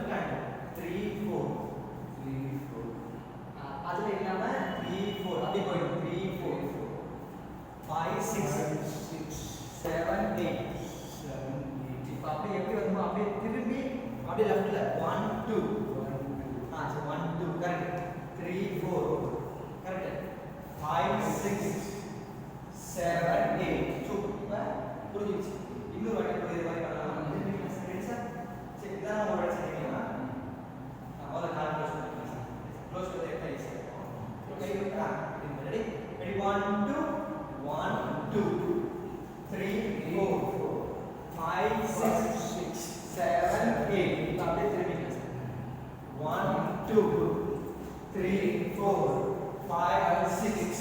left hand 3 4 அதுல இல்லாம 3 4 அப்படி போயிடும் 3 4 5 6 7 8 இப்போ அப்படியே எப்படி வருமோ அப்படியே திரும்பி அப்படியே லெஃப்ட்ல 1 2 சரி 1 2 கரெக்ட் 3 4 கரெக்ட் 5 6 7 8 சூப்பர் புரிஞ்சிச்சு இன்னொரு வாட்டி புரியுற மாதிரி பண்ணலாம் ரெடி சார் சரி இதான் நம்ம படிச்சிருக்கீங்களா முதல்ல கால் க்ளோஸ் பண்ணி எக்ஸசைஸ் ஓகே ரெடி ரெடி 1 2 1 2 3 4 5 6 7 8 இப்போ அப்படியே திரும்பிங்க சார் 1 2 3 4 5 6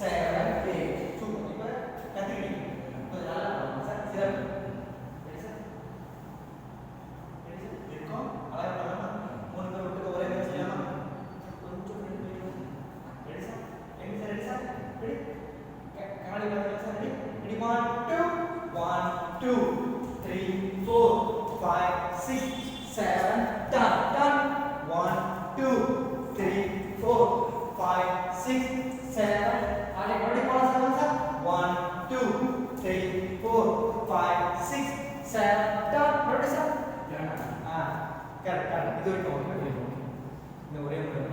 7 8 சூப்பர் இப்போ கற்றுக்கிட்டீங்க கொஞ்சம் நல்லா பண்ணுங்க சார் சிறப்பு ரெடி சார் ரெடி சார் இருக்கோம் அழகாக பண்ணலாமா 3 பேர் விட்டு ஒரே மாதிரி செய்யலாமா கொஞ்சம் ready sir ready sir ready கண்ணாடி பார்க்கலாம் sir ready ready 1 2 3 4 5 6 7 done done 1 2 3 4 5 6 7 आगे बड़ी पढ़ा सकते हैं 1 2 3 4 5 6 7 done बड़ी सर हाँ कर इधर ही कौन कर ये ओरे में कर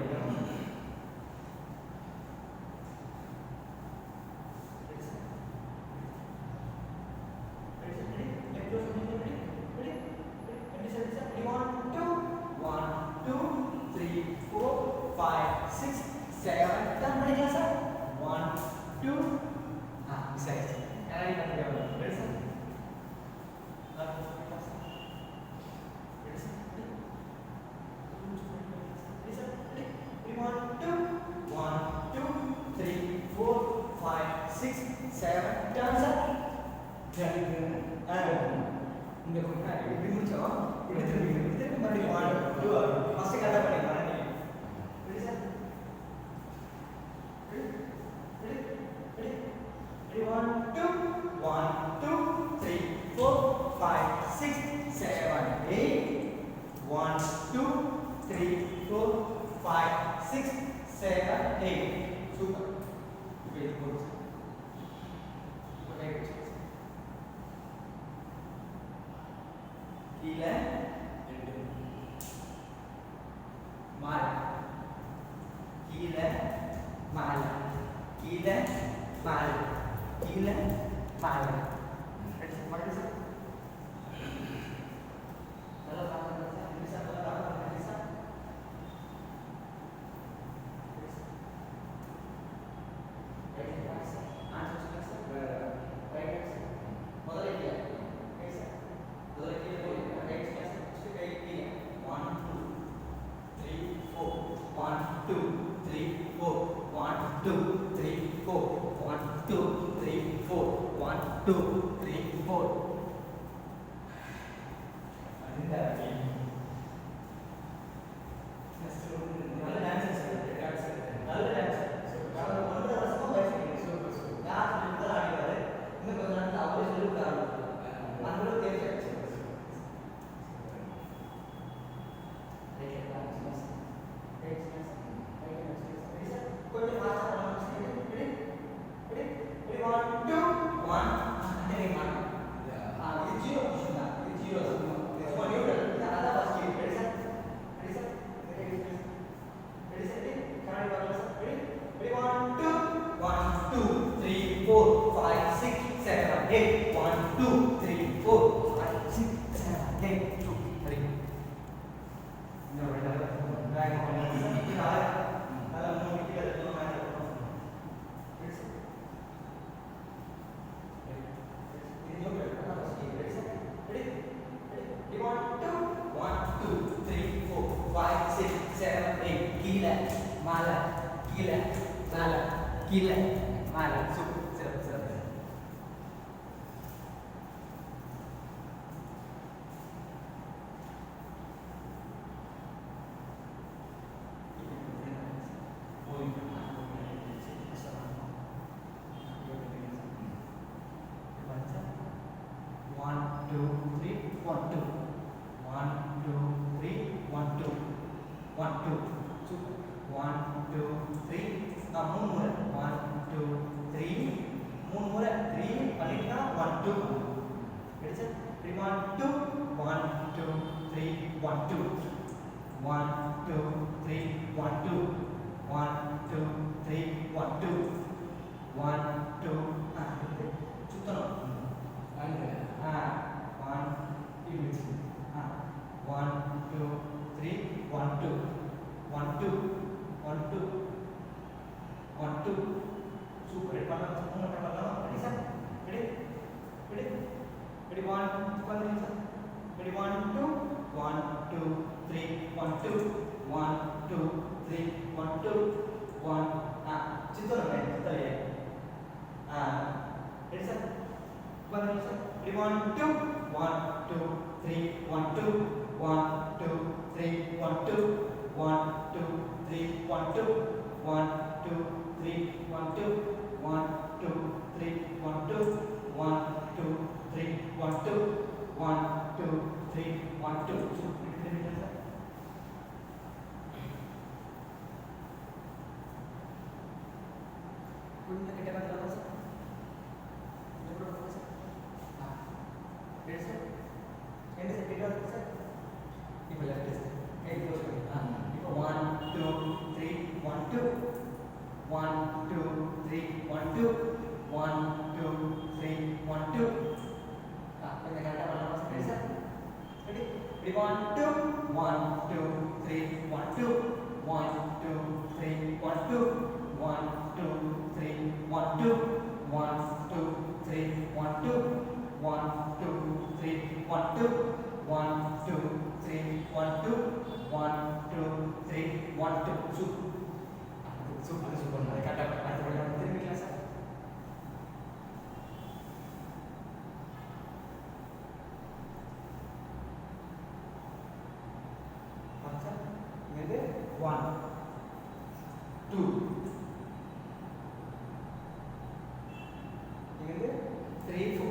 Gila, malah, serap. One, two, three, 1, 2. 1, 2, 3, 2 super 1 2 3 மூணு முறை 1 2 3 மூணு முறை 3 பண்ணிட்டா 1 2 ரெடி சார் 1 2 1 2 3 1 2 1 2 3 1 2 1 2 3 1 2 1 2 சுத்தணும் 1 2 3 1 2 1 2 1 2 1 2 super ready பண்ணலாம் மூணு டைம் பண்ணலாம் ready sir ready ready ready 1 பண்ணுங்க சார் ரெடி 1 2 1 2 3 1 2 1 2 3 1 2 1 சித்தம் ரெடி ரெடி சார் பண்ணுங்க சார் ரெடி 1 2 1 2 3 1 2 1 2 3 1 2 1 2 3 1 2 1 2 3 1 2 1 2 3 1 2 1 2 3 1 2 1 2 3 1 2 कुछ कितने बार करना सर जो प्रोग्राम सर हां डेढ़ सर एंड से कितना सर ये बोला लेफ्ट से ए क्लोज कर हां देखो 1 2 3 1 2 1 2 3 1 2 1 2 3 1 2 हां तो क्या करना है sir sir ready ready 1 2 1 2 3 1 2 1 2 3 1 2 1 2 3 1 2 1 2 3 1 2 1 2 3 1 2 1 2 3 1 2 1 2 3 1 2 super super அதை கரெக்டா அடுத்த வழி நம்ம திரும்பிக்கலாம் சார் சார் இது 1 2 இது 3 4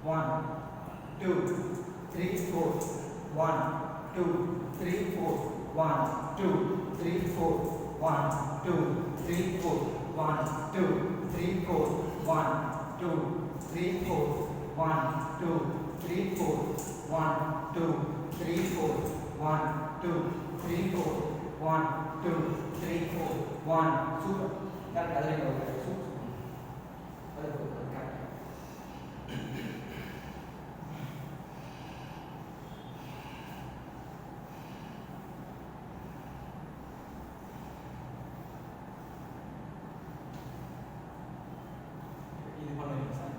1 2 3 4 1 2 3 4 1 2 3 4 1 2 3 4 1 2 3 4 1 2 3 4 1 2 3 4 1 2 3 4 1 2 3 4 1 2 3 4 1 super kan ada yang super ada kan ini mana ini San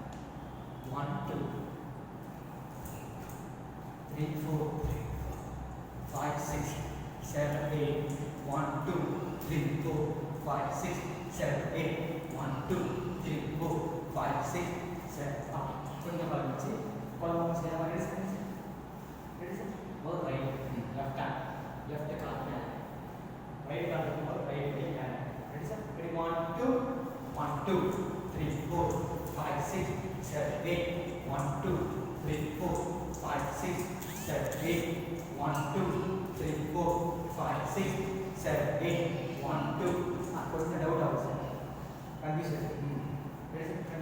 1 2 3 4 5 6 7 8 1 2 3 4 5 6 7 8 1 2 3 4 5 6 7 8 கொஞ்சம் பாருங்க kalau mau saya pakai sini ready sir both right left hand right hand both right hand ready sir ready 1 2 1 2 3 4 5 6 7 8 1 2 3 4 5 6 7 8 1 2 3 4 5 6 7 8 1 2 கொஞ்சம் doubt ஆகும் sir confusion ready sir